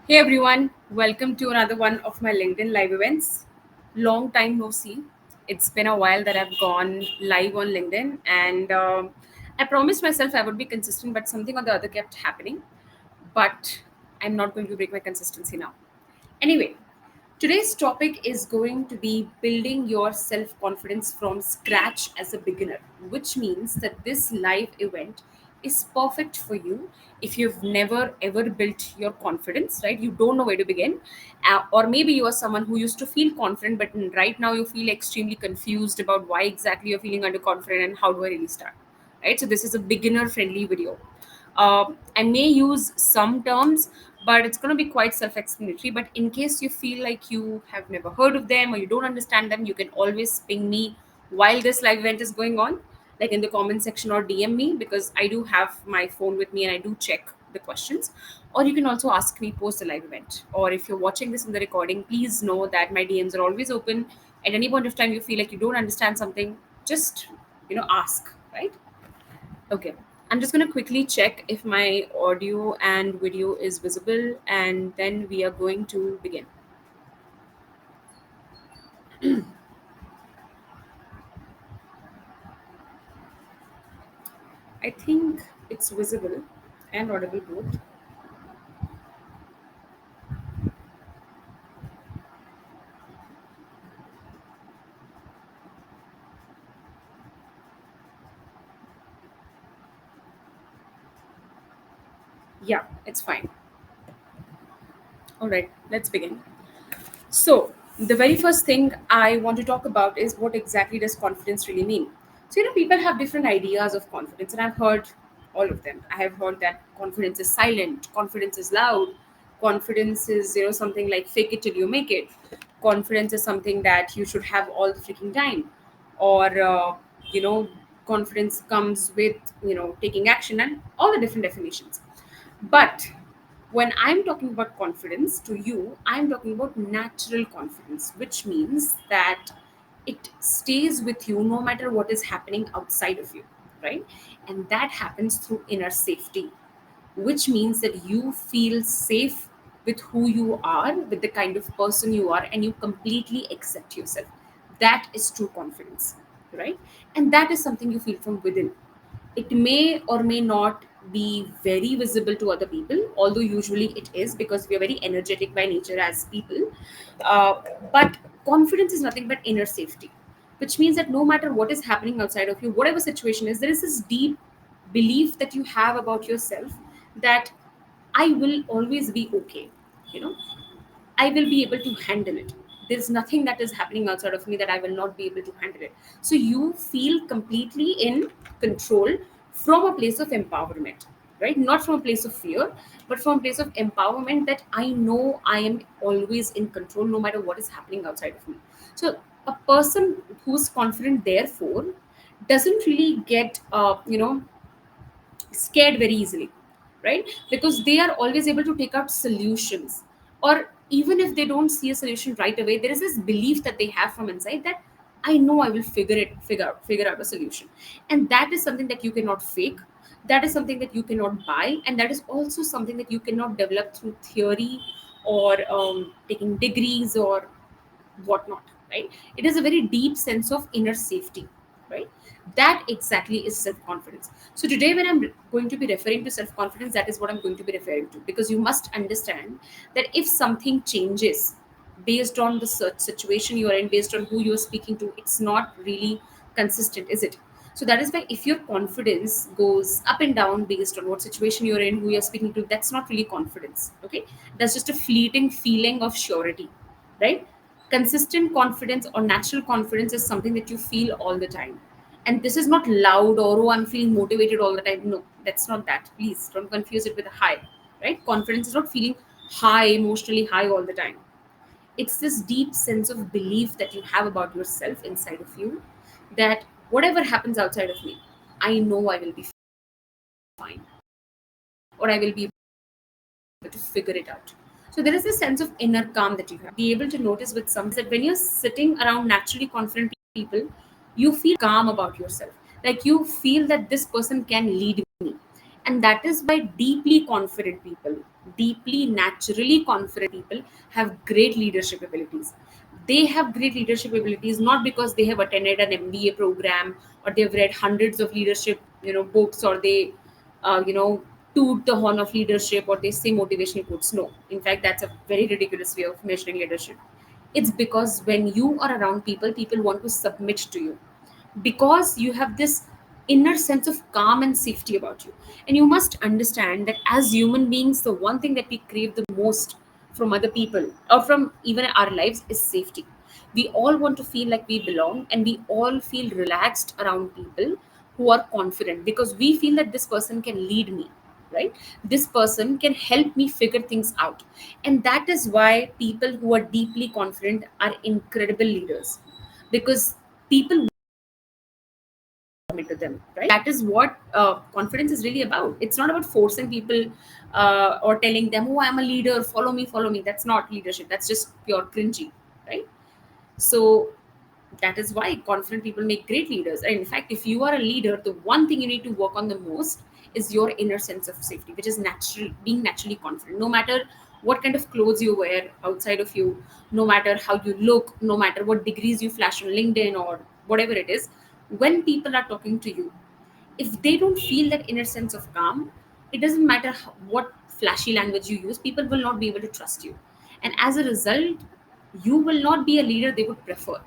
Hey everyone, welcome to another one of my LinkedIn live events. Long time no see. It's been a while that I've gone live on LinkedIn, and I promised myself I would be consistent, but something or the other kept happening. But I'm not going to break my consistency now. Anyway, today's topic is going to be building your self confidence from scratch as a beginner, which means that this live event is perfect for you if you've never ever built your confidence, right? You don't know where to begin, or maybe you are someone who used to feel confident, but right now you feel extremely confused about why exactly you're feeling underconfident and how do I really start, right? So, this is a beginner friendly video. I may use some terms, but it's going to be quite self explanatory. But in case you feel like you have never heard of them or you don't understand them, you can always ping me while this live event is going on, like in the comment section or DM me, because I do have my phone with me and I do check the questions. Or you can also ask me post the live event. Or if you're watching this in the recording, please know that my DMs are always open. At any point of time you feel like you don't understand something, just ask, right? Okay. I'm just going to quickly check if my audio and video is visible, and then we are going to begin. I think it's visible and audible both. Yeah, it's fine. All right, let's begin. So, the very first thing I want to talk about is what exactly does confidence really mean? So, people have different ideas of confidence, and I've heard all of them. I have heard that confidence is silent, confidence is loud, confidence is, something like fake it till you make it. Confidence is something that you should have all the freaking time. Or, you know, confidence comes with, taking action and all the different definitions. But when I'm talking about confidence to you, I'm talking about natural confidence, which means that it stays with you no matter what is happening outside of you, right? And that happens through inner safety, which means that you feel safe with who you are, with the kind of person you are, and you completely accept yourself. That is true confidence, right? And that is something you feel from within. It may or may not be very visible to other people, although usually it is because we are very energetic by nature as people. uh, but confidence is nothing but inner safety, which means that no matter what is happening outside of you, whatever situation is, there is this deep belief that you have about yourself, that I will always be okay, you know I will be able to handle it. There's nothing that is happening outside of me that I will not be able to handle it. So you feel completely in control from a place of empowerment, right? Not from a place of fear, but from a place of empowerment, that I know I am always in control no matter what is happening outside of me. So a person who's confident, therefore, doesn't really get, scared very easily, right? Because they are always able to take out solutions. Or even if they don't see a solution right away, there is this belief that they have from inside that I know I will figure out a solution. And that is something that you cannot fake. That is something that you cannot buy, and that is also something that you cannot develop through theory or taking degrees or whatnot, right? It is a very deep sense of inner safety, right? That exactly is self-confidence. So today, when I'm going to be referring to self-confidence, that is what I'm going to be referring to, because you must understand that if something changes based on the search situation you are in, based on who you're speaking to, it's not really consistent, is it? So that is why if your confidence goes up and down based on what situation you're in, who you're speaking to, that's not really confidence. Okay, that's just a fleeting feeling of surety, right? Consistent confidence or natural confidence is something that you feel all the time. And this is not loud or, oh, I'm feeling motivated all the time. No, that's not that. Please don't confuse it with a high, right? Confidence is not feeling high, emotionally high all the time. It's this deep sense of belief that you have about yourself inside of you, that whatever happens outside of me, I know I will be fine, or I will be able to figure it out. So there is a sense of inner calm that you have. Be able to notice with some that when you're sitting around naturally confident people, you feel calm about yourself. Like you feel that this person can lead me. And that is why deeply confident people, deeply, naturally confident people have great leadership abilities. They have great leadership abilities not because they have attended an MBA program or they've read hundreds of leadership, books, or they, toot the horn of leadership, or they say motivational quotes. No, in fact, that's a very ridiculous way of measuring leadership. It's because when you are around people, people want to submit to you because you have this inner sense of calm and safety about you. And you must understand that as human beings, the one thing that we crave the most from other people or from even our lives is safety. We all want to feel like we belong, and we all feel relaxed around people who are confident because we feel that this person can lead me, right? This person can help me figure things out. And that is why people who are deeply confident are incredible leaders, because people to them, right? That is what confidence is really about. It's not about forcing people or telling them, oh, I'm a leader, follow me. That's not leadership, that's just pure cringy, right? So that is why confident people make great leaders. And in fact, if you are a leader, the one thing you need to work on the most is your inner sense of safety, which is natural, being naturally confident. No matter what kind of clothes you wear outside of you, no matter how you look, no matter what degrees you flash on LinkedIn or whatever it is, when people are talking to you, if they don't feel that inner sense of calm, it doesn't matter what flashy language you use, people will not be able to trust you. And as a result, you will not be a leader they would prefer.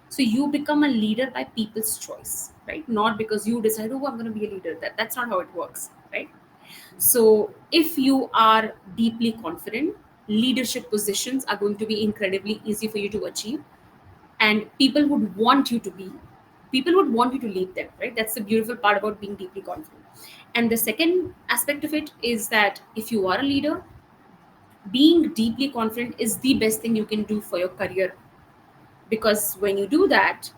So you become a leader by people's choice, right? Not because you decide, oh, I'm going to be a leader. That's not how it works, right? So if you are deeply confident, leadership positions are going to be incredibly easy for you to achieve, and people would want you to lead them, right? That's the beautiful part about being deeply confident. And the second aspect of it is that if you are a leader, being deeply confident is the best thing you can do for your career, because when you do that,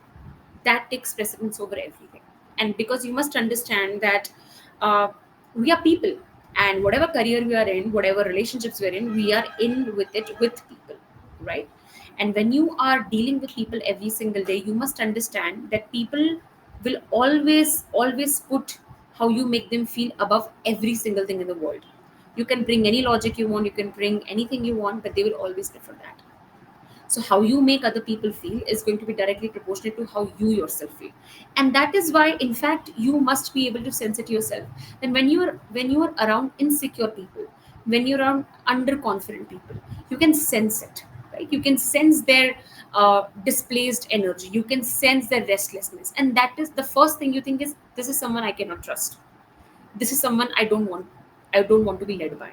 that takes precedence over everything. And because you must understand that uh, we are people, and whatever career we are in, whatever relationships we're in, we are in with it with people, right? And when you are dealing with people every single day, you must understand that people will always put how you make them feel above every single thing in the world. You can bring any logic you want, you can bring anything you want, but they will always prefer that. So how you make other people feel is going to be directly proportionate to how you yourself feel. And that is why, in fact, you must be able to sense it yourself. And when you are around insecure people, when you're around underconfident people, you can sense it, right? You can sense their displaced energy, you can sense their restlessness, and that is the first thing you think is, this is someone I cannot trust. This is someone I don't want to be led by.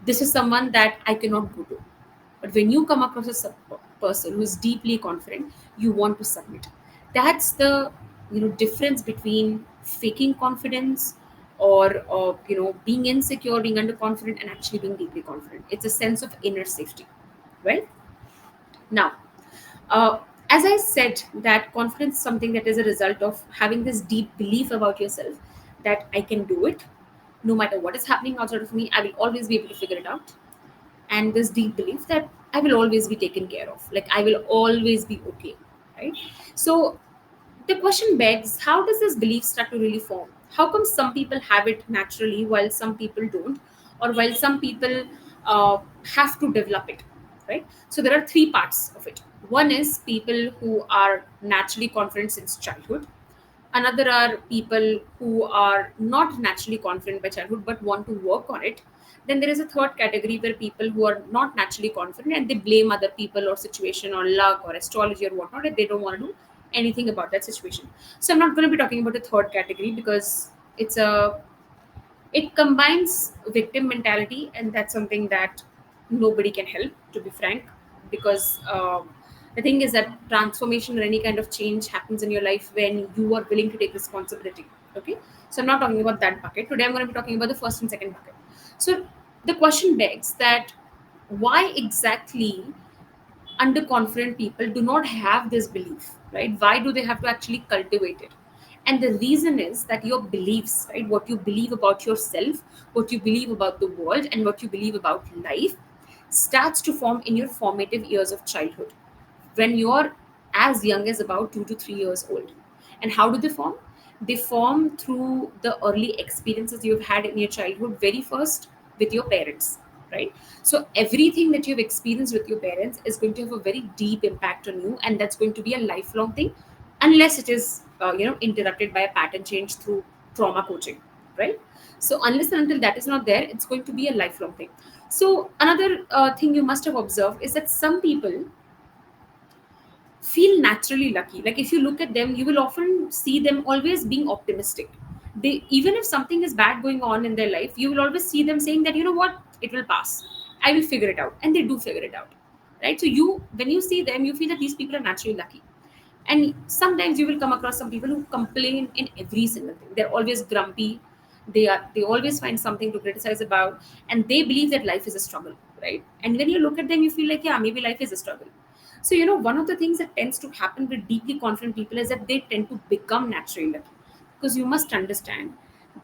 This is someone that I cannot go to. But when you come across a person who is deeply confident, you want to submit. That's the difference between faking confidence, or being insecure, being underconfident, and actually being deeply confident. It's a sense of inner safety. Well, now, uh, as I said, that confidence is something that is a result of having this deep belief about yourself that I can do it. No matter what is happening outside of me, I will always be able to figure it out. And this deep belief that I will always be taken care of, like I will always be okay, right? So the question begs, how does this belief start to really form? How come some people have it naturally while some people don't, or while some people have to develop it, right? So there are three parts of it. One is people who are naturally confident since childhood. Another are people who are not naturally confident by childhood but want to work on it. Then there is a third category where people who are not naturally confident and they blame other people or situation or luck or astrology or whatnot, and they don't want to do anything about that situation. So I'm not going to be talking about the third category because it combines victim mentality, and that's something that nobody can help, to be frank, because the thing is that transformation or any kind of change happens in your life when you are willing to take responsibility. Okay, so I'm not talking about that bucket today. I'm going to be talking about the first and second bucket. So the question begs that, why exactly underconfident people do not have this belief, right? Why do they have to actually cultivate it? And the reason is that your beliefs, right, what you believe about yourself, what you believe about the world, and what you believe about life starts to form in your formative years of childhood, when you're as young as about 2 to 3 years old. And how do they form? They form through the early experiences you've had in your childhood, very first with your parents, right? So everything that you've experienced with your parents is going to have a very deep impact on you, and that's going to be a lifelong thing, unless it is interrupted by a pattern change through trauma coaching, right? So unless and until that is not there, it's going to be a lifelong thing. So another thing you must have observed is that some people feel naturally lucky. Like if you look at them, you will often see them always being optimistic. They, even if something is bad going on in their life, you will always see them saying that, you know what, it will pass. I will figure it out, and they do figure it out, right? So you, when you see them, you feel that these people are naturally lucky. And sometimes you will come across some people who complain in every single thing. They're always grumpy. They always find something to criticize about, and they believe that life is a struggle, right? And when you look at them, you feel like, yeah, maybe life is a struggle. So one of the things that tends to happen with deeply confident people is that they tend to become naturally lucky, because you must understand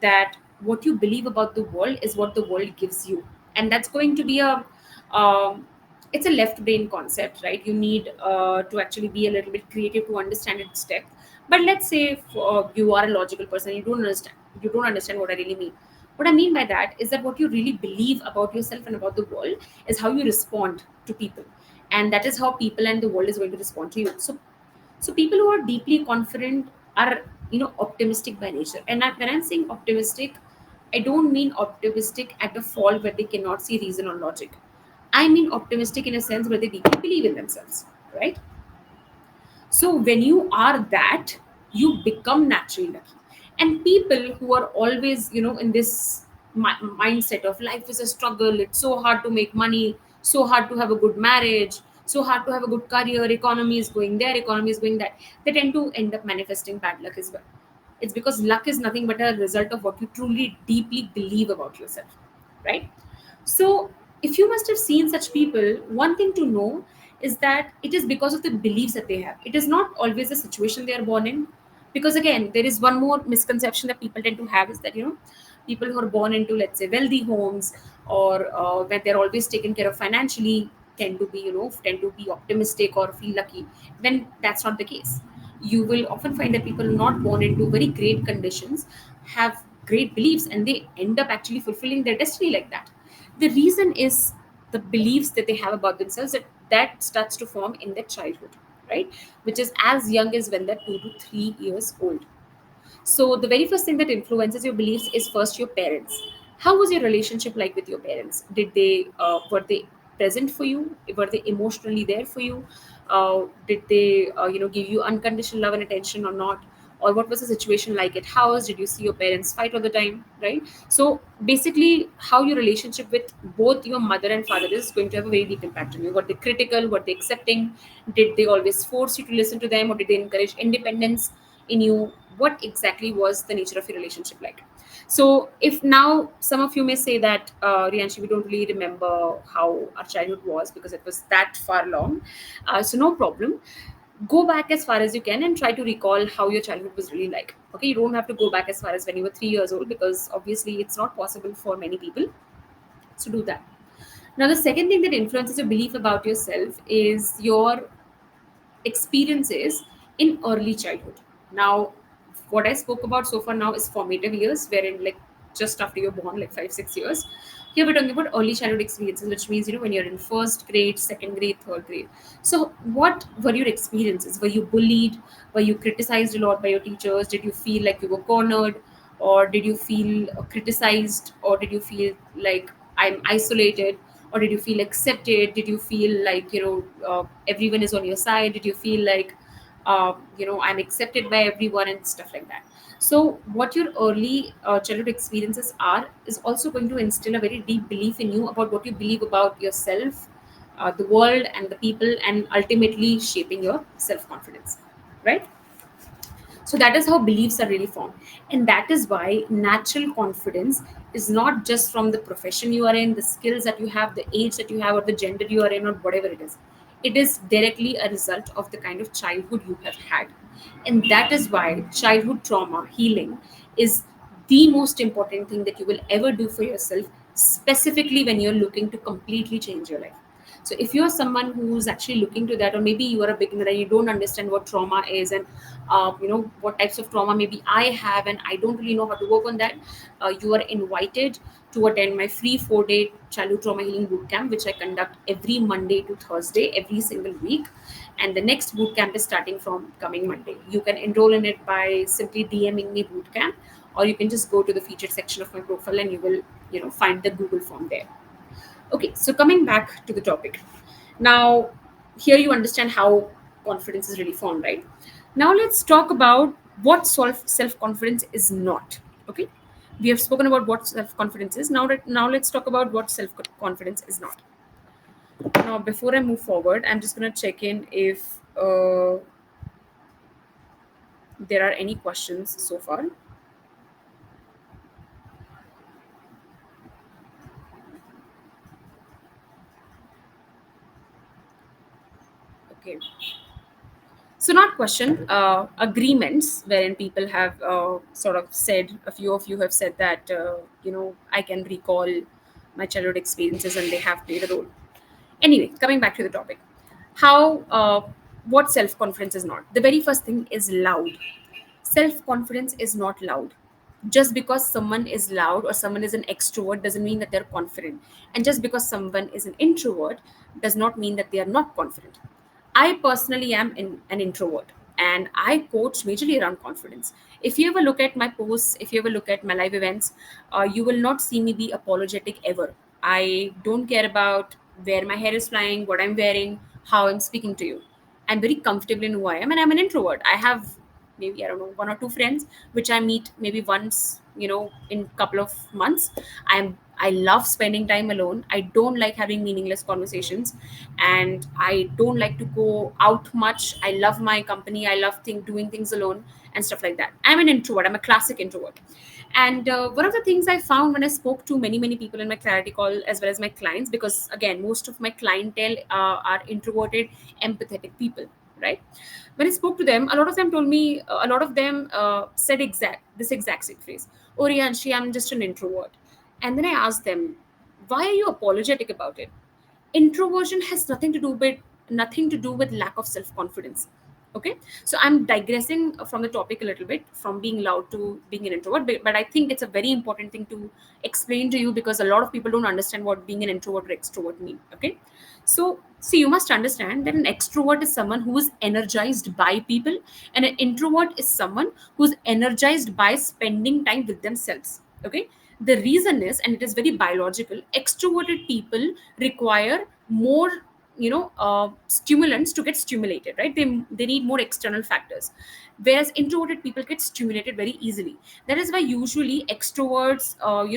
that what you believe about the world is what the world gives you, and that's going to be a um, it's a left brain concept, right? You need to actually be a little bit creative to understand its depth. But let's say if, you are a logical person, you don't understand what I really mean. What I mean by that is that what you really believe about yourself and about the world is how you respond to people, and that is how people and the world is going to respond to you. So people who are deeply confident are optimistic by nature. And when I'm saying optimistic, I don't mean optimistic at a fault where they cannot see reason or logic. I mean optimistic in a sense where they deeply believe in themselves, right? So when you are that, you become naturally lucky. And people who are always, in this mindset of life is a struggle, it's so hard to make money, so hard to have a good marriage, so hard to have a good career, economy is going there, economy is going that, they tend to end up manifesting bad luck as well. It's because luck is nothing but a result of what you truly deeply believe about yourself, right? So, if you must have seen such people, one thing to know is that it is because of the beliefs that they have. It is not always the situation they are born in. Because again, there is one more misconception that people tend to have is that, people who are born into, let's say, wealthy homes, or when they're always taken care of financially, tend to be optimistic or feel lucky. When that's not the case. You will often find that people not born into very great conditions have great beliefs, and they end up actually fulfilling their destiny like that. The reason is the beliefs that they have about themselves, that starts to form in their childhood, right? Which is as young as when they're 2 to 3 years old. So the very first thing that influences your beliefs is first your parents. How was your relationship like with your parents? Did they were they present for you? Were they emotionally there for you? Did they give you unconditional love and attention or not? Or what was the situation like at house? Did you see your parents fight all the time? Right. So basically, how your relationship with both your mother and father is going to have a very deep impact on you. Were they critical? Were they accepting? Did they always force you to listen to them, or did they encourage independence in you? What exactly was the nature of your relationship like? So if now some of you may say that, Rianshi, we don't really remember how our childhood was because it was that far long. So no problem. Go back as far as you can and try to recall how your childhood was really like. Okay, you don't have to go back as far as when you were 3 years old, because obviously it's not possible for many people. So do that. Now the second thing that influences your belief about yourself is your experiences in early childhood. Now, what I spoke about so far now is formative years, wherein like just after you're born, like 5, 6 years. Here we're talking about early childhood experiences, which means when you're in first grade, second grade, third grade. So, what were your experiences? Were you bullied? Were you criticized a lot by your teachers? Did you feel like you were cornered, or did you feel criticized, or did you feel like I'm isolated? Or did you feel accepted? Did you feel like everyone is on your side? Did you feel like I'm accepted by everyone and stuff like that? So what your early childhood experiences are is also going to instill a very deep belief in you about what you believe about yourself, the world and the people, and ultimately shaping your self-confidence, right? So that is how beliefs are really formed. And that is why natural confidence is not just from the profession you are in, the skills that you have, the age that you have, or the gender you are in, or whatever it is. It is directly a result of the kind of childhood you have had. And that is why childhood trauma healing is the most important thing that you will ever do for yourself, specifically when you're looking to completely change your life. So if you're someone who's actually looking to that, or maybe you are a beginner and you don't understand what trauma is, and what types of trauma maybe I have and I don't really know how to work on that, you are invited to attend my free 4-day childhood trauma healing bootcamp, which I conduct every Monday to Thursday, every single week. And the next bootcamp is starting from coming Monday. You can enroll in it by simply DMing me bootcamp, or you can just go to the featured section of my profile and you will, find the Google form there. Okay, so coming back to the topic. Now, here you understand how confidence is really formed, right? Now, let's talk about what self confidence is not. Okay, we have spoken about what self confidence is. Now let's talk about what self confidence is not. Now, before I move forward, I'm just gonna check in if there are any questions so far. Okay. So, not question, agreements wherein people have sort of said, a few of you have said that, I can recall my childhood experiences and they have played a role. Anyway, coming back to the topic, how, what self confidence is not. The very first thing is loud. Self confidence is not loud. Just because someone is loud or someone is an extrovert doesn't mean that they're confident. And just because someone is an introvert does not mean that they are not confident. I personally am an introvert and I coach majorly around confidence. If you ever look at my posts, if you ever look at my live events, you will not see me be apologetic ever. I don't care about where my hair is flying, what I'm wearing, how I'm speaking to you. I'm very comfortable in who I am, and I'm an introvert. I have maybe, I don't know, one or two friends which I meet maybe once, in couple of months. I love spending time alone. I don't like having meaningless conversations, and I don't like to go out much. I love my company. I love doing things alone and stuff like that. I'm an introvert. I'm a classic introvert. And one of the things I found when I spoke to many people in my clarity call as well as my clients, because again, most of my clientele are introverted, empathetic people, right? When I spoke to them, a lot of them told me, a lot of them said this exact same phrase: "Oh, Rianshi, I'm just an introvert." And then I asked them, "Why are you apologetic about it?" Introversion has nothing to do with lack of self confidence. Okay, so I'm digressing from the topic a little bit, from being loud to being an introvert, but I think it's a very important thing to explain to you, because a lot of people don't understand what being an introvert or extrovert mean. Okay, so see, you must understand that an extrovert is someone who is energized by people, and an introvert is someone who's energized by spending time with themselves. Okay, the reason is, and it is very biological, extroverted people require more, stimulants to get stimulated, right? They need more external factors, whereas introverted people get stimulated very easily. That is why usually extroverts,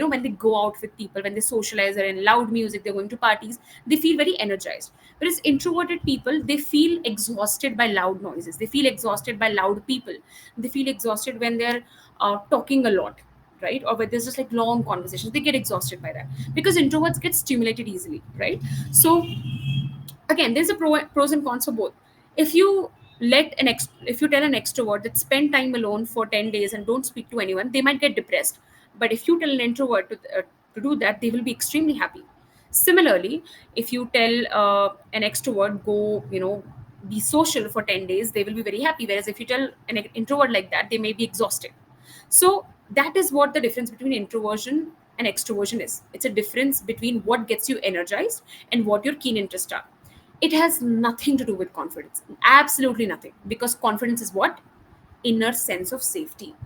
when they go out with people, when they socialize, they're in loud music, they're going to parties, they feel very energized. Whereas introverted people, they feel exhausted by loud noises, they feel exhausted by loud people, they feel exhausted when they're talking a lot, right? Or when there's just like long conversations, they get exhausted by that, because introverts get stimulated easily, right? So again, there's pros and cons for both. If you if you tell an extrovert that spend time alone for 10 days and don't speak to anyone, they might get depressed. But if you tell an introvert to do that, they will be extremely happy. Similarly, if you tell an extrovert, go, be social for 10 days, they will be very happy, whereas if you tell an introvert like that, they may be exhausted. So that is what the difference between introversion and extroversion is. It's a difference between what gets you energized and what your keen interests are. It has nothing to do with confidence, absolutely nothing, because confidence is what? Inner sense of safety.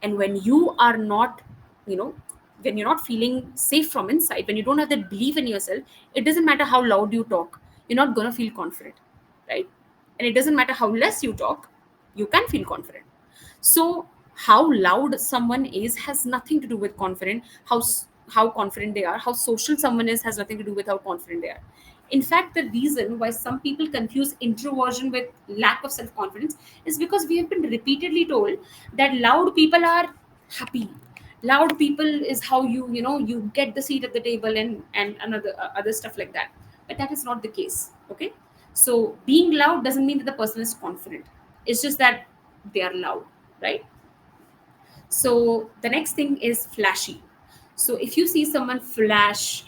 And when you are not, you know when you're not feeling safe from inside, when you don't have that belief in yourself, it doesn't matter how loud you talk, you're not going to feel confident, right? And it doesn't matter how less you talk, you can feel confident. So how loud someone is has nothing to do with confident. How confident they are, how social someone is, has nothing to do with how confident they are. In fact, the reason why some people confuse introversion with lack of self confidence is because we have been repeatedly told that loud people are happy. Loud people is how you get the seat at the table, and another other stuff like that. But that is not the case. Okay, so being loud doesn't mean that the person is confident. It's just that they are loud, right? So the next thing is flashy. So if you see someone flash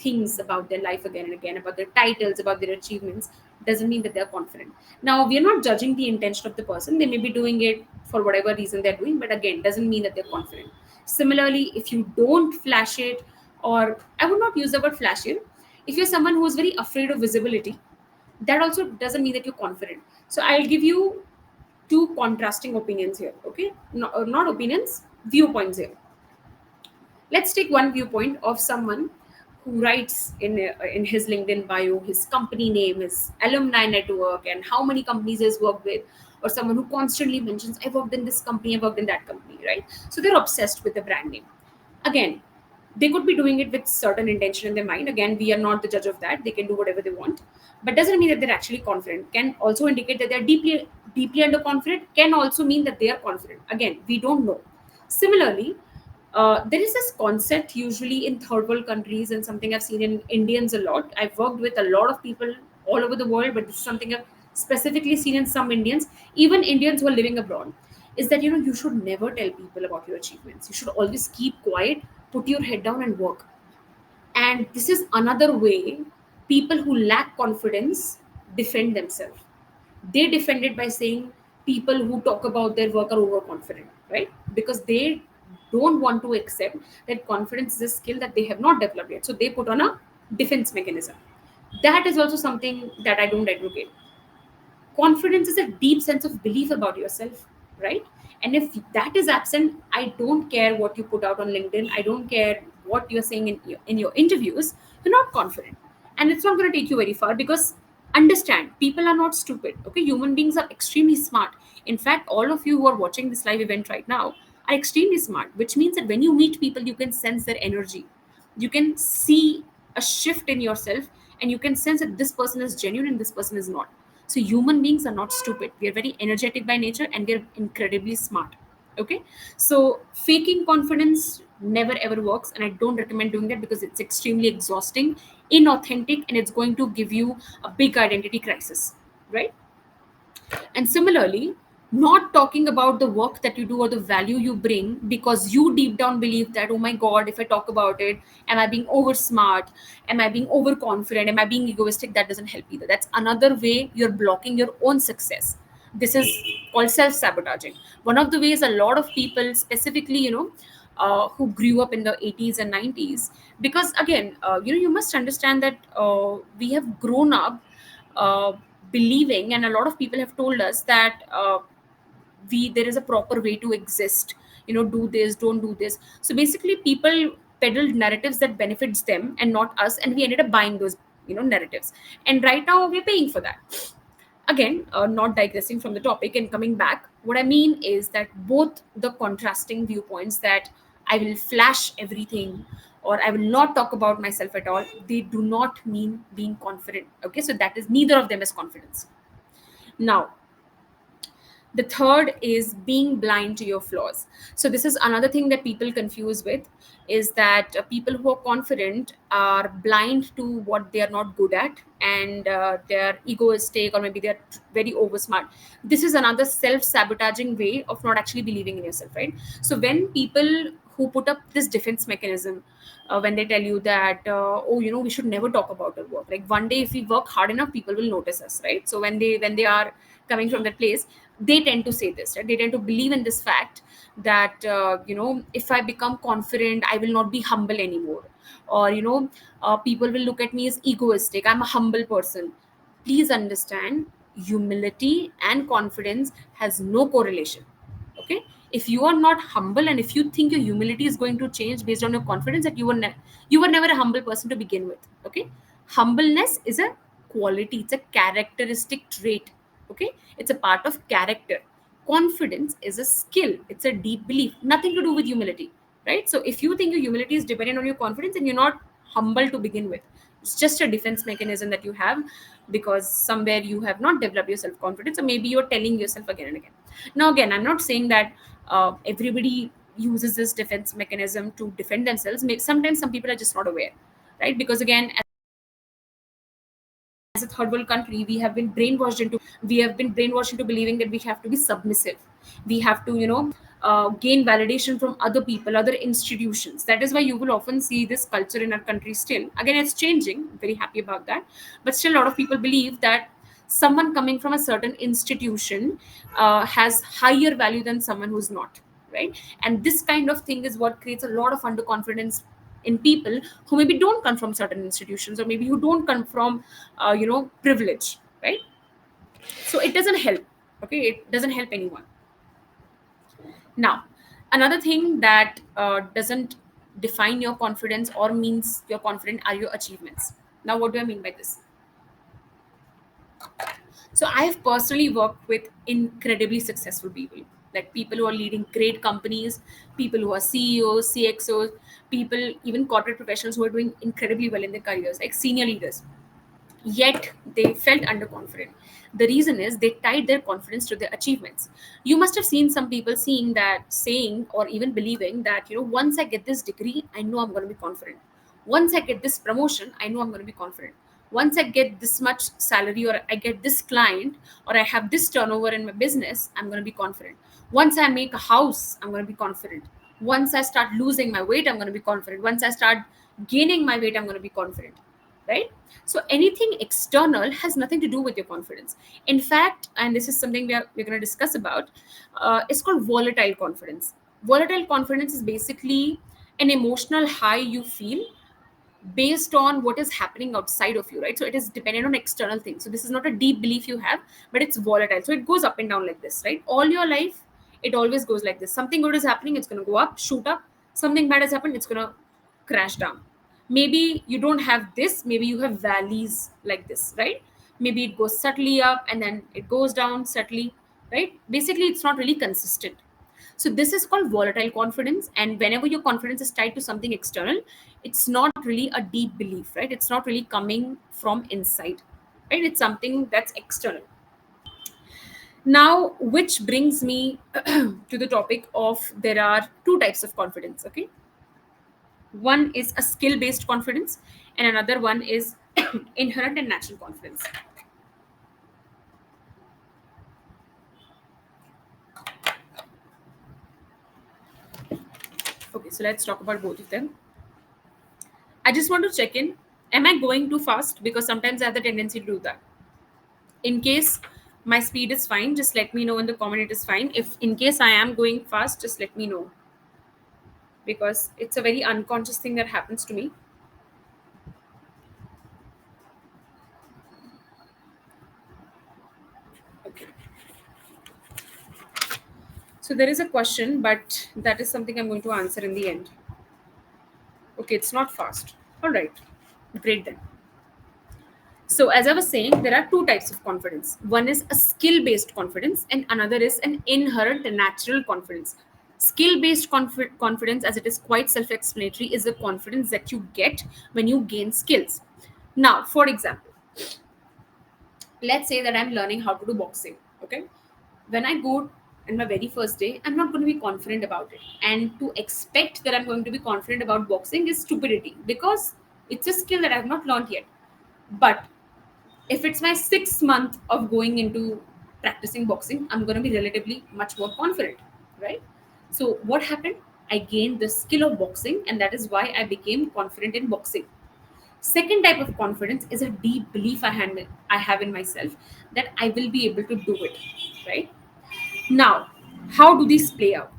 things about their life again and again, about their titles, about their achievements, doesn't mean that they're confident. Now, we are not judging the intention of the person. They may be doing it for whatever reason they're doing, but again, doesn't mean that they're confident. Similarly, if you don't flash it, or I would not use the word flashier. If you're someone who is very afraid of visibility, that also doesn't mean that you're confident. So I'll give you two contrasting opinions here, okay? Not opinions, viewpoints here. Let's take one viewpoint of someone who writes in his LinkedIn bio his company name, his alumni network, and how many companies he's worked with, or someone who constantly mentions, I worked in this company, I worked in that company, right? So they're obsessed with the brand name. Again, they could be doing it with certain intention in their mind. Again, we are not the judge of that. They can do whatever they want, but doesn't mean that they're actually confident. Can also indicate that they're deeply underconfident. Can also mean that they are confident. Again, we don't know. Similarly, there is this concept usually in third world countries, and something I've seen in Indians a lot. I've worked with a lot of people all over the world, but this is something I've specifically seen in some Indians, even Indians who are living abroad, is that you should never tell people about your achievements. You should always keep quiet, put your head down and work. And this is another way people who lack confidence defend themselves. They defend it by saying people who talk about their work are overconfident, right? Because they don't want to accept that confidence is a skill that they have not developed yet. So they put on a defense mechanism. That is also something that I don't advocate. Confidence is a deep sense of belief about yourself, right? And if that is absent, I don't care what you put out on LinkedIn, I don't care what you're saying in your interviews, you're not confident. And it's not going to take you very far, because understand, people are not stupid, okay? Human beings are extremely smart. In fact, all of you who are watching this live event right now are extremely smart, which means that when you meet people, you can sense their energy, you can see a shift in yourself, and you can sense that this person is genuine and this person is not. So human beings are not stupid. We are very energetic by nature, and we are incredibly smart. Okay. So faking confidence never ever works, and I don't recommend doing that because it's extremely exhausting, inauthentic, and it's going to give you a big identity crisis. Right. And similarly, not talking about the work that you do or the value you bring because you deep down believe that, oh my God, if I talk about it, am I being over smart? Am I being overconfident? Am I being egoistic? That doesn't help either. That's another way you're blocking your own success. This is called self sabotaging. One of the ways a lot of people, specifically, who grew up in the 80s and 90s, because again, you must understand that we have grown up uh, believing, and a lot of people have told us that we there is a proper way to exist, do this, don't do this. So basically people peddled narratives that benefits them and not us, and we ended up buying those narratives, and right now we're paying for that. Again, not digressing from the topic and coming back, what I mean is that both the contrasting viewpoints, that I will flash everything or I will not talk about myself at all, they do not mean being confident. Okay, so that is, neither of them is confidence. Now, the third is being blind to your flaws. So this is another thing that people confuse with, is that people who are confident are blind to what they are not good at, and they're egoistic, or maybe they're very over smart. This is another self-sabotaging way of not actually believing in yourself, right? So when people who put up this defense mechanism, when they tell you that, oh, we should never talk about our work, like one day if we work hard enough, people will notice us, right? So when they are coming from that place, they tend to say this, right? They tend to believe in this fact that, if I become confident, I will not be humble anymore, or people will look at me as egoistic, I'm a humble person. Please understand, humility and confidence has no correlation. Okay, if you are not humble, and if you think your humility is going to change based on your confidence, that you were never a humble person to begin with. Okay, humbleness is a quality, it's a characteristic trait. Okay, it's a part of character. Confidence is a skill, it's a deep belief, nothing to do with humility, right? So if you think your humility is dependent on your confidence, and you're not humble to begin with, it's just a defense mechanism that you have, because somewhere you have not developed your self confidence, or maybe you're telling yourself again and again. Now again, I'm not saying that everybody uses this defense mechanism to defend themselves. Sometimes some people are just not aware, right? Because again, as a third world country, we have been brainwashed into believing that we have to be submissive, we have to gain validation from other people, other institutions. That is why you will often see this culture in our country still. Again, it's changing, very happy about that, but still a lot of people believe that someone coming from a certain institution has higher value than someone who's not, right? And this kind of thing is what creates a lot of underconfidence in people who maybe don't come from certain institutions, or maybe who don't come from privilege, right? So it doesn't help. Okay, it doesn't help anyone. Now, another thing that doesn't define your confidence or means you're confident are your achievements. Now, what do I mean by this? So I have personally worked with incredibly successful people, like people who are leading great companies, people who are CEOs, CXOs, people, even corporate professionals who are doing incredibly well in their careers, like senior leaders. Yet they felt underconfident. The reason is they tied their confidence to their achievements. You must have seen some people saying or even believing that, once I get this degree, I know I'm going to be confident. Once I get this promotion, I know I'm going to be confident. Once I get this much salary, or I get this client, or I have this turnover in my business, I'm going to be confident. Once I make a house, I'm going to be confident. Once I start losing my weight, I'm going to be confident. Once I start gaining my weight, I'm going to be confident, right? So anything external has nothing to do with your confidence. In fact, and this is something we're going to discuss about, it's called volatile confidence. Volatile confidence is basically an emotional high you feel based on what is happening outside of you, right? So it is dependent on external things. So this is not a deep belief you have, but it's volatile. So it goes up and down like this, right? All your life, it always goes like this. Something good is happening, it's going to go up, shoot up. Something bad has happened, it's going to crash down. Maybe you don't have this, maybe you have valleys like this, right? Maybe it goes subtly up and then it goes down subtly, right? Basically, it's not really consistent. So this is called volatile confidence. And whenever your confidence is tied to something external, it's not really a deep belief, right? It's not really coming from inside, right? It's something that's external. Now, which brings me to the topic of there are two types of confidence, okay? One is a skill based confidence, and another one is inherent and natural confidence. Okay, so let's talk about both of them. I just want to check in. Am I going too fast? Because sometimes I have the tendency to do that. In case my speed is fine, just let me know in the comment it is fine. If in case I am going fast, just let me know, because it's a very unconscious thing that happens to me. Okay. So there is a question, but that is something I'm going to answer in the end. Okay, it's not fast. All right. Great then. So, as I was saying, there are two types of confidence. One is a skill based confidence, and another is an inherent natural confidence. Skill based confidence, as it is quite self explanatory, is the confidence that you get when you gain skills. Now, for example, let's say that I'm learning how to do boxing. Okay. When I go in my very first day, I'm not going to be confident about it. And to expect that I'm going to be confident about boxing is stupidity, because it's a skill that I've not learned yet. But if it's my 6 month of going into practicing boxing, I'm going to be relatively much more confident, right? So what happened? I gained the skill of boxing, and that is why I became confident in boxing. Second type of confidence is a deep belief I have in myself that I will be able to do it, right? Now, how do these play out?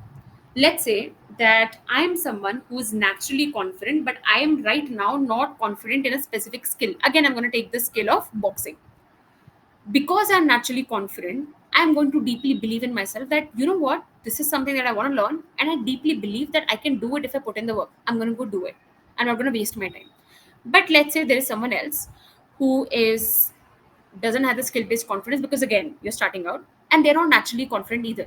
Let's say that I am someone who is naturally confident, but I am right now not confident in a specific skill. Again, I'm going to take the skill of boxing. Because I'm naturally confident, I'm going to deeply believe in myself that, what, this is something that I want to learn, and I deeply believe that I can do it if I put in the work. I'm going to go do it. I'm not going to waste my time. But let's say there is someone else who is doesn't have the skill based confidence, because again, you're starting out and they're not naturally confident either.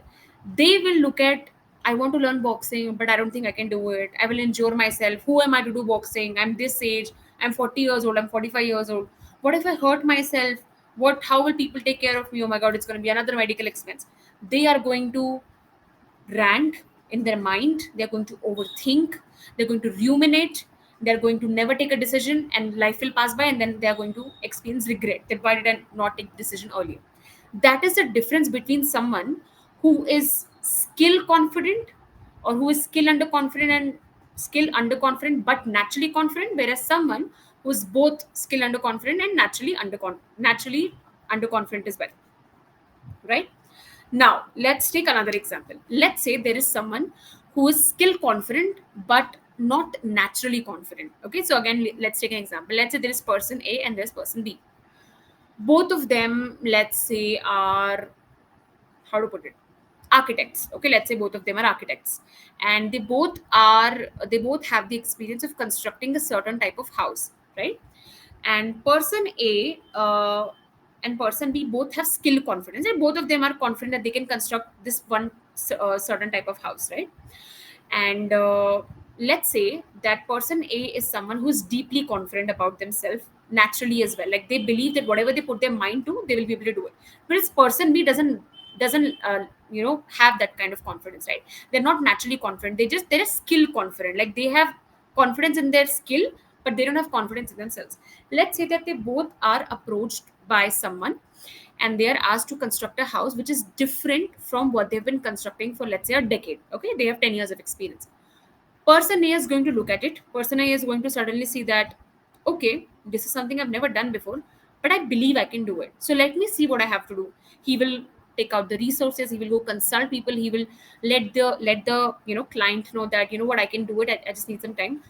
They will look at, I want to learn boxing, but I don't think I can do it. I will injure myself. Who am I to do boxing? I'm this age. I'm 40 years old. I'm 45 years old. What if I hurt myself? How will people take care of me? Oh my God, it's going to be another medical expense. They are going to rant in their mind. They're going to overthink. They're going to ruminate. They're going to never take a decision, and life will pass by, and then they're going to experience regret that why did I not take the decision earlier. That is the difference between someone who is skill confident, or who is skill underconfident but naturally confident, whereas someone who's both skill underconfident and naturally underconfident as well, right? Now, let's take another example. Let's say there is someone who is skill confident but not naturally confident. Okay, so again, let's take an example. Let's say there is person A and there's person B. Both of them, let's say, are, how to put it, architects. Okay, let's say both of them are architects, and they both have the experience of constructing a certain type of house, right? And person A and person B both have skill confidence, and both of them are confident that they can construct this one certain type of house, right? And let's say that person A is someone who's deeply confident about themselves naturally as well. Like they believe that whatever they put their mind to, they will be able to do it. Whereas person B doesn't have that kind of confidence, right? They're not naturally confident. They're skill confident. Like they have confidence in their skill, but they don't have confidence in themselves. Let's say that they both are approached by someone and they are asked to construct a house which is different from what they've been constructing for, let's say, a decade. Okay, they have 10 years of experience. Person A is going to look at it. Person A is going to suddenly see that, okay, this is something I've never done before, but I believe I can do it. So let me see what I have to do. He will take out the resources. He will go consult people. He will let the client know that, what, I can do it. I just need some time.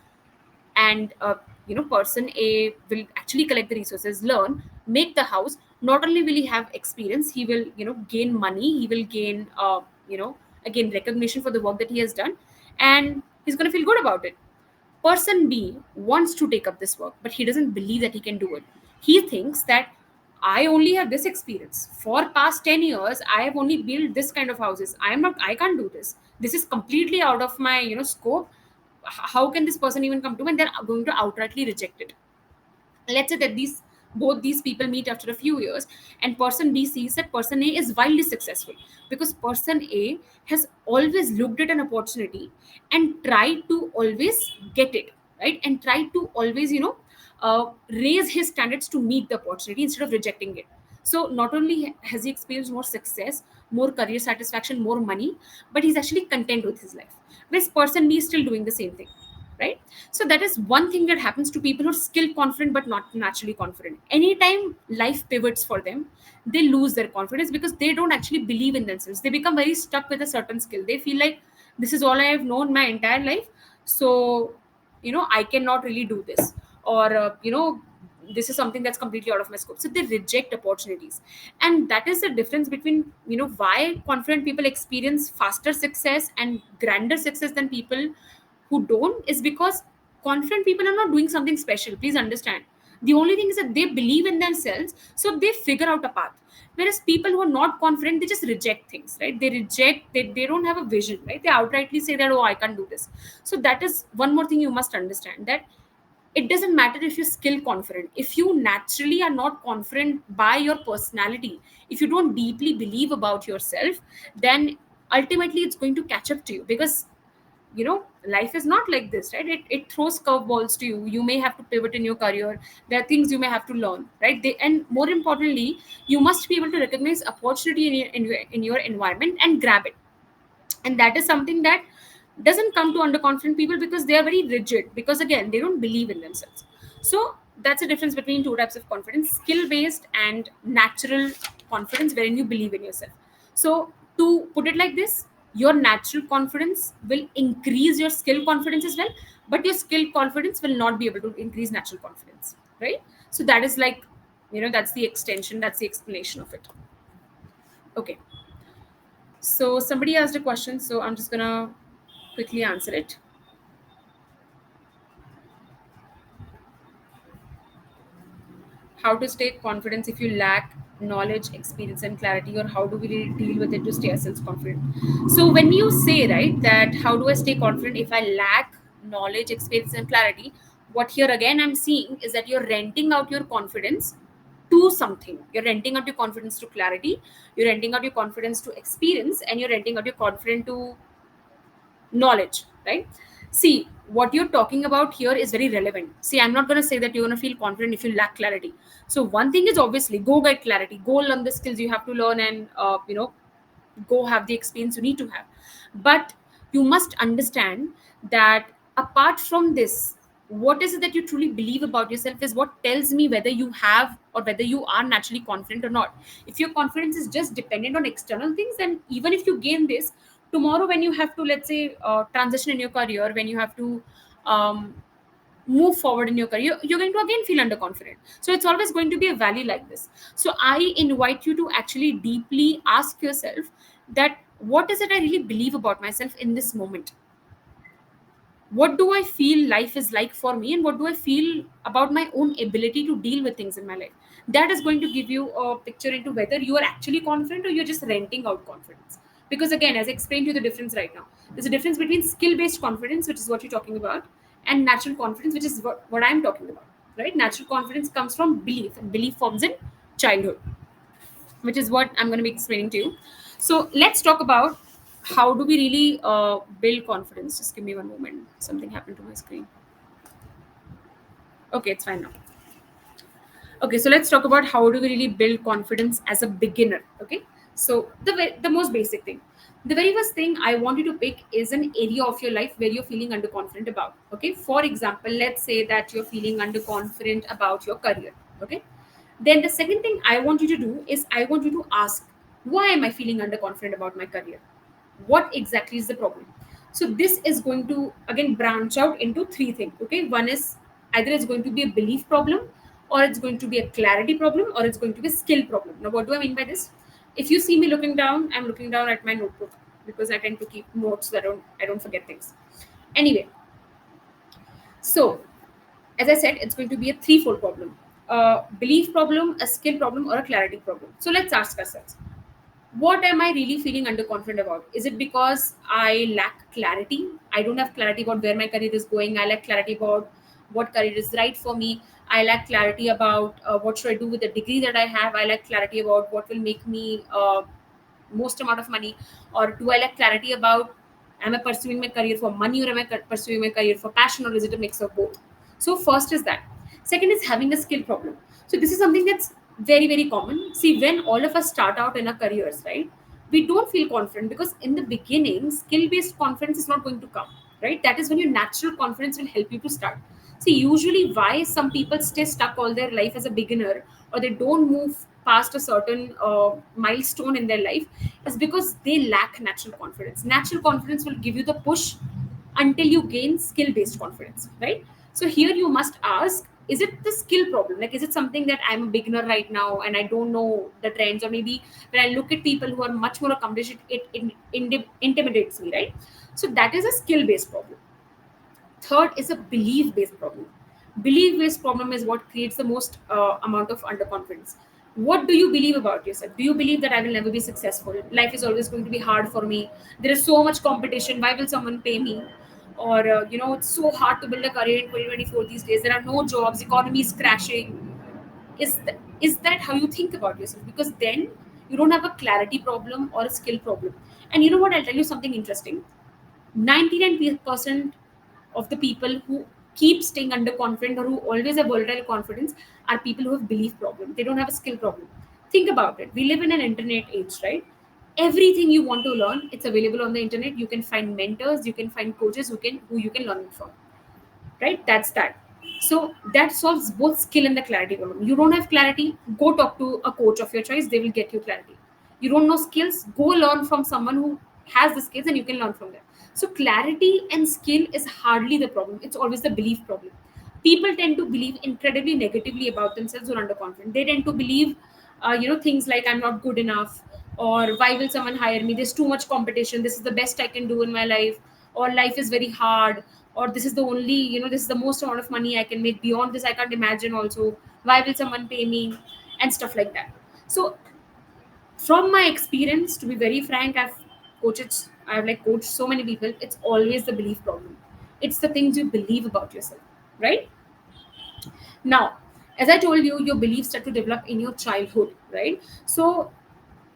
And person A will actually collect the resources, learn, make the house. Not only will he have experience, he will gain money. He will gain again recognition for the work that he has done, and he's going to feel good about it. Person B wants to take up this work, but he doesn't believe that he can do it. He thinks that I only have this experience. For past 10 years, I have only built this kind of houses. I can't do this. This is completely out of my, scope. How can this person even come to me? And they're going to outrightly reject it. Let's say that both these people meet after a few years, and person B sees that person A is wildly successful, because person A has always looked at an opportunity and tried to always get it, right? And tried to always raise his standards to meet the opportunity instead of rejecting it. So not only has he experienced more success, more career satisfaction, more money, but he's actually content with his life. Whereas person B is still doing the same thing, right? So that is one thing that happens to people who are skill confident but not naturally confident. Anytime life pivots for them, they lose their confidence because they don't actually believe in themselves. They become very stuck with a certain skill. They feel like this is all I have known my entire life. So, I cannot really do this. Or, this is something that's completely out of my scope. So they reject opportunities. And that is the difference between, why confident people experience faster success and grander success than people who don't, is because confident people are not doing something special. Please understand. The only thing is that they believe in themselves, so they figure out a path. Whereas people who are not confident, they just reject things, right? They don't have a vision, right? They outrightly say that, oh, I can't do this. So that is one more thing you must understand, that it doesn't matter if you're skill confident. If you naturally are not confident by your personality, if you don't deeply believe about yourself, then ultimately it's going to catch up to you, because life is not like this, right? It throws curveballs to you. You may have to pivot in your career. There are things you may have to learn, right? And more importantly, you must be able to recognize opportunity in your environment and grab it. And that is something that doesn't come to underconfident people, because they are very rigid, because again, they don't believe in themselves. So that's the difference between two types of confidence: skill based and natural confidence, wherein you believe in yourself. So to put it like this, your natural confidence will increase your skill confidence as well, but your skill confidence will not be able to increase natural confidence, right? So that is like, that's the extension, that's the explanation of it. Okay, so somebody asked a question, so I'm just gonna quickly answer it. How to stay confident if you lack knowledge, experience, and clarity, or how do we really deal with it to stay ourselves confident? So when you say, right, that how do I stay confident if I lack knowledge, experience, and clarity, what here again I'm seeing is that you're renting out your confidence to something. You're renting out your confidence to clarity, you're renting out your confidence to experience, and you're renting out your confidence to knowledge, right? See, what you're talking about here is very relevant. See, I'm not going to say that you're going to feel confident if you lack clarity. So one thing is, obviously, go get clarity, go learn the skills you have to learn, and go have the experience you need to have. But you must understand that apart from this, what is it that you truly believe about yourself is what tells me whether you have or whether you are naturally confident or not. If your confidence is just dependent on external things, then even if you gain this, tomorrow when you have to, let's say, transition in your career, when you have to um, move forward in your career, you're going to again feel underconfident. So it's always going to be a valley like this. So I invite you to actually deeply ask yourself that what is it I really believe about myself in this moment. What do I feel life is like for me, and what do I feel about my own ability to deal with things in my life. That is going to give you a picture into whether you are actually confident or you're just renting out confidence. Because again, as I explained to you the difference right now, there's a difference between skill based confidence, which is what you're talking about, and natural confidence, which is what I'm talking about. Right, natural confidence comes from belief, and belief forms in childhood, which is what I'm going to be explaining to you. So let's talk about how do we really build confidence. Just give me one moment. Something happened to my screen. Okay, it's fine now. Okay, so let's talk about how do we really build confidence as a beginner. Okay, so the most basic thing, the very first thing I want you to pick is an area of your life where you're feeling underconfident about. Okay, for example, let's say that you're feeling underconfident about your career. Okay, then the second thing I want you to do is I want you to ask, why am I feeling underconfident about my career? What exactly is the problem? So this is going to again branch out into three things. Okay, one is either it's going to be a belief problem, or it's going to be a clarity problem, or it's going to be a skill problem. Now what do I mean by this? If you see me looking down, I'm looking down at my notebook because I tend to keep notes so that I don't forget things. Anyway, so as I said, it's going to be a threefold problem: a belief problem, a skill problem, or a clarity problem. So let's ask ourselves, what am I really feeling underconfident about? Is it because I lack clarity? I don't have clarity about where my career is going. I lack clarity about what career is right for me. I lack clarity about what should I do with the degree that I have. I lack clarity about what will make me most amount of money. Or do I lack clarity about, am I pursuing my career for money, or am I pursuing my career for passion, or is it a mix of both? So first is that. Second is having a skill problem. So this is something that's very very common. See, when all of us start out in our careers, right, we don't feel confident because in the beginning skill based confidence is not going to come. Right, that is when your natural confidence will help you to start. See, usually why some people stay stuck all their life as a beginner, or they don't move past a certain milestone in their life, is because they lack natural confidence. Natural confidence will give you the push until you gain skill based confidence, right? So here you must ask, is it the skill problem? Like, is it something that I'm a beginner right now and I don't know the trends, or maybe when I look at people who are much more accomplished, it intimidates me, right? So that is a skill based problem. Third is a belief based problem. Belief based problem is what creates the most amount of underconfidence. What do you believe about yourself? Do you believe that I will never be successful? Life is always going to be hard for me. There is so much competition. Why will someone pay me? Or, it's so hard to build a career in 2024 these days. There are no jobs. Economy is crashing. Is that how you think about yourself? Because then you don't have a clarity problem or a skill problem. And you know what? I'll tell you something interesting. 99% of the people who keep staying underconfident or who always have volatile confidence are people who have belief problem. They don't have a skill problem. Think about it. We live in an internet age, right? Everything you want to learn, it's available on the internet. You can find mentors, you can find coaches who you can learn it from, right? That's that. So that solves both skill and the clarity problem. You don't have clarity, go talk to a coach of your choice, they will get you clarity. You don't know skills, go learn from someone who has the skills and you can learn from them. So clarity and skill is hardly the problem, it's always the belief problem. People tend to believe incredibly negatively about themselves who are underconfident. They tend to believe things like, I'm not good enough, or why will someone hire me, there's too much competition, this is the best I can do in my life, or life is very hard, or this is the only, this is the most amount of money I can make, beyond this I can't imagine also, why will someone pay me, and stuff like that. So from my experience, to be very frank, I've like coached so many people, it's always the belief problem. It's the things you believe about yourself, right? Now, as I told you, your beliefs start to develop in your childhood, right? So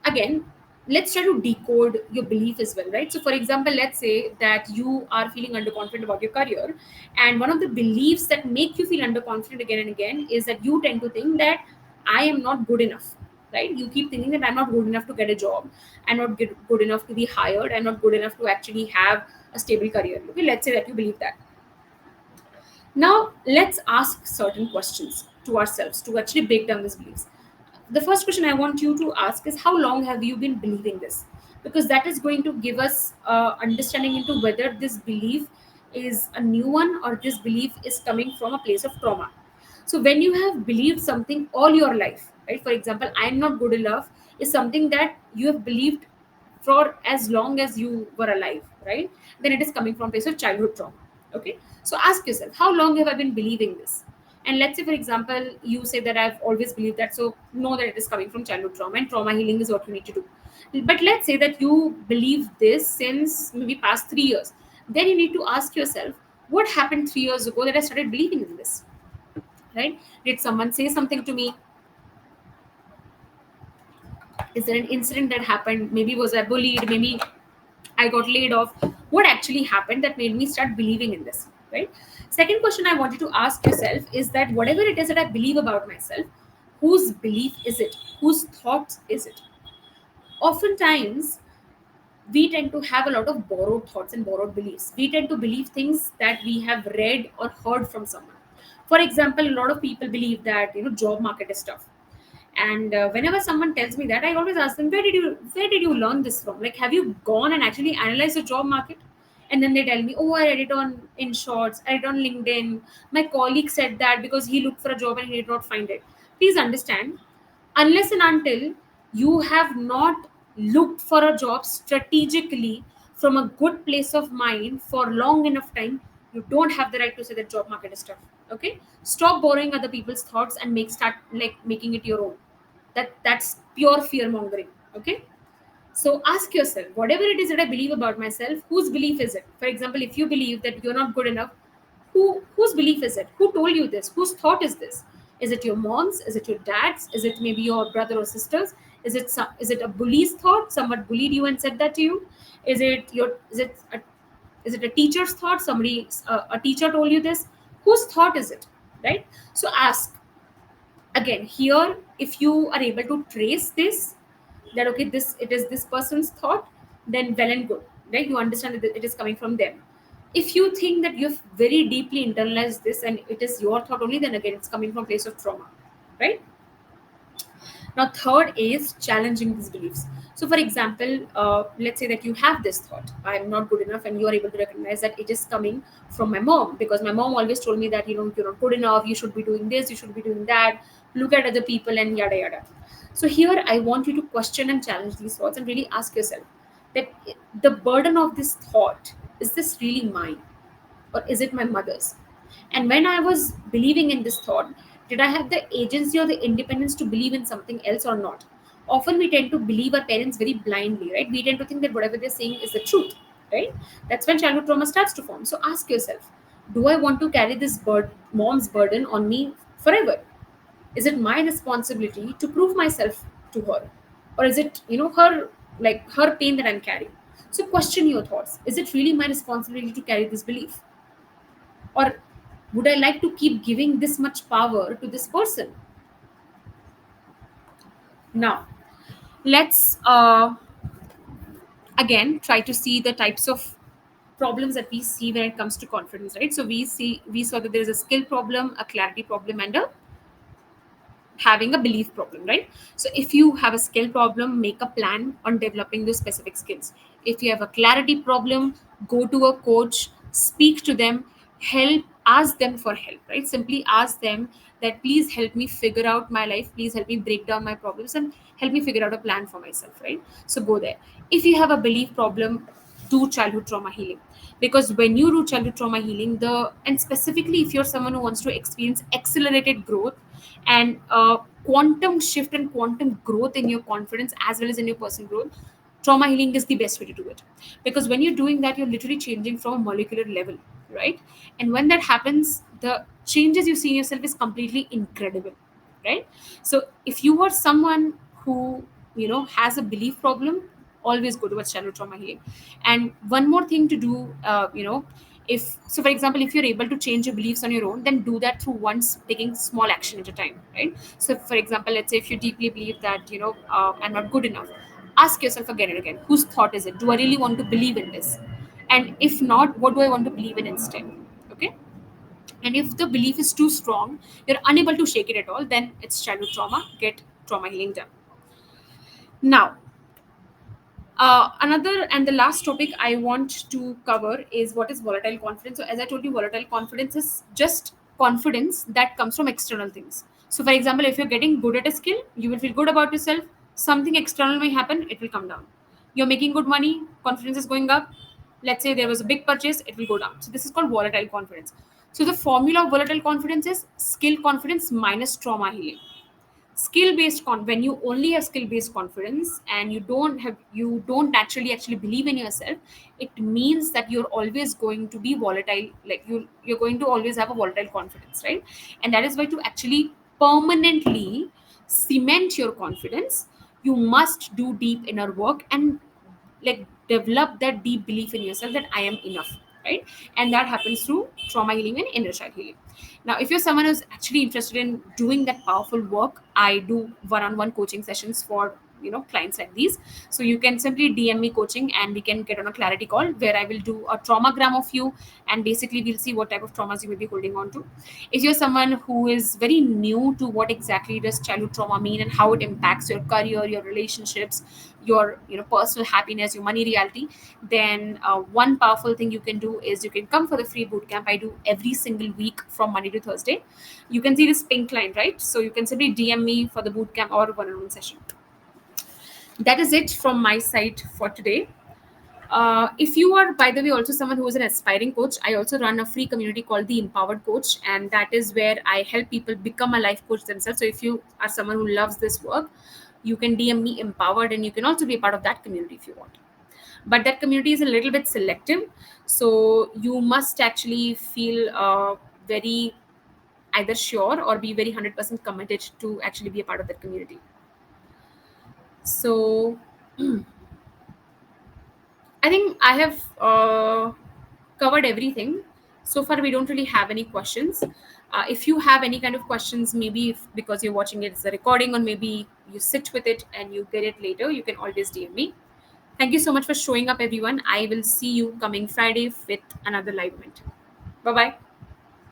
again, let's try to decode your belief as well, right? So for example, let's say that you are feeling underconfident about your career, and one of the beliefs that make you feel underconfident again and again is that you tend to think that I am not good enough, right? You keep thinking that I'm not good enough to get a job, I'm not good enough to be hired, I'm not good enough to actually have a stable career. Okay, let's say that you believe that. Now, let's ask certain questions to ourselves to actually break down these beliefs. The first question I want you to ask is, how long have you been believing this? Because that is going to give us understanding into whether this belief is a new one, or this belief is coming from a place of trauma. So when you have believed something all your life, right? For example, I am not good enough is something that you have believed for as long as you were alive, right? Then it is coming from place of childhood trauma. Okay. So ask yourself, how long have I been believing this? And let's say, for example, you say that I've always believed that. So know that it is coming from childhood trauma, and trauma healing is what you need to do. But let's say that you believe this since maybe past 3 years. Then you need to ask yourself, what happened 3 years ago that I started believing in this? Right? Did someone say something to me? Is there an incident that happened? Maybe was I bullied? Maybe I got laid off. What actually happened that made me start believing in this? Right? Second question I wanted to ask yourself is that whatever it is that I believe about myself, whose belief is it? Whose thought is it? Oftentimes, we tend to have a lot of borrowed thoughts and borrowed beliefs. We tend to believe things that we have read or heard from someone. For example, a lot of people believe that job market is tough, and whenever someone tells me that, I always ask them, where did you learn this from? Like, have you gone and actually analyzed the job market? And then they tell me, oh, I read it on in shorts, I read it on LinkedIn. My colleague said that because he looked for a job and he did not find it. Please understand, unless and until you have not looked for a job strategically from a good place of mind for long enough time, you don't have the right to say that job market is tough. Okay, stop borrowing other people's thoughts and start like making it your own. That's pure fear mongering. Okay, so ask yourself, whatever it is that I believe about myself, whose belief is it? For example, if you believe that you're not good enough, whose belief is it? Who told you this? Whose thought is this? Is it your mom's? Is it your dad's? Is it maybe your brother or sister's? Is it a bully's thought? Someone bullied you and said that to you? Is it a teacher's thought? A teacher told you this? Whose thought is it? Right? So ask again here, if you are able to trace this, that okay, this it is this person's thought, then well and good, right? You understand that it is coming from them. If you think that you've very deeply internalized this and it is your thought only, then again it's coming from place of trauma, right? Now, third is challenging these beliefs. So, for example, let's say that you have this thought, I'm not good enough, and you are able to recognize that it is coming from my mom, because my mom always told me that you're not good enough, you should be doing this, you should be doing that, look at other people, and yada yada. So, here I want you to question and challenge these thoughts and really ask yourself that the burden of this thought, is this really mine, or is it my mother's? And when I was believing in this thought, did I have the agency or the independence to believe in something else or not? Often we tend to believe our parents very blindly, right? We tend to think that whatever they're saying is the truth, right? That's when childhood trauma starts to form. So ask yourself, do I want to carry this mom's burden on me forever? Is it my responsibility to prove myself to her? Or is it, her pain that I'm carrying? So question your thoughts. Is it really my responsibility to carry this belief? Or would I like to keep giving this much power to this person? Now, let's again try to see the types of problems that we see when it comes to confidence, right? So we saw that there is a skill problem, a clarity problem, and a having a belief problem, right? So if you have a skill problem, make a plan on developing those specific skills. If you have a clarity problem, go to a coach, speak to them, help ask them for help, right? Simply ask them that please help me figure out my life, please help me break down my problems and help me figure out a plan for myself, right? So go there. If you have a belief problem, do childhood trauma healing, because when you do childhood trauma healing, the and specifically if you're someone who wants to experience accelerated growth and quantum shift and quantum growth in your confidence as well as in your personal growth, trauma healing is the best way to do it, because when you're doing that, you're literally changing from a molecular level, right? And when that happens, the changes you see in yourself is completely incredible, right? So if you are someone who has a belief problem, always go towards shallow trauma healing. And one more thing to do, if so, for example, if you're able to change your beliefs on your own, then do that through once taking small action at a time, right? So for example, let's say if you deeply believe that I'm not good enough, ask yourself again and again, whose thought is it? Do I really want to believe in this? And if not, what do I want to believe in instead? Okay. And if the belief is too strong, you're unable to shake it at all, then it's childhood trauma. Get trauma healing done. Now, Another and the last topic I want to cover is what is volatile confidence. So, as I told you, volatile confidence is just confidence that comes from external things. So, for example, if you're getting good at a skill, you will feel good about yourself. Something external may happen, it will come down. You're making good money, confidence is going up. Let's say there was a big purchase, it will go down. So, this is called volatile confidence. So, the formula of volatile confidence is skill confidence minus trauma healing. Skill based when you only have skill based confidence and you don't naturally actually believe in yourself, it means that you're always going to be volatile, like you're going to always have a volatile confidence, right? And that is why to actually permanently cement your confidence, you must do deep inner work and like develop that deep belief in yourself that I am enough, right? And that happens through trauma healing and inner child healing. Now, if you're someone who's actually interested in doing that powerful work, I do one-on-one coaching sessions for clients like these. So you can simply DM me coaching and we can get on a clarity call where I will do a traumagram of you, and basically we'll see what type of traumas you may be holding on to. If you're someone who is very new to what exactly does childhood trauma mean and how it impacts your career, your relationships, your personal happiness, your money reality, then one powerful thing you can do is you can come for the free boot camp I do every single week from Monday to Thursday. You can see this pink line, right? So you can simply DM me for the boot camp or one-on-one session. That is it from my side for today. If you are, by the way, also someone who is an aspiring coach, I also run a free community called the Empowered Coach, and that is where I help people become a life coach themselves. So if you are someone who loves this work, you can DM me Empowered, and you can also be a part of that community if you want. But that community is a little bit selective, so you must actually feel very either sure or be very 100% committed to actually be a part of that community. So I think I have covered everything. So far, we don't really have any questions. If you have any kind of questions, maybe because you're watching it as a recording, or maybe you sit with it and you get it later, you can always DM me. Thank you so much for showing up, everyone. I will see you coming Friday with another live event. Bye bye.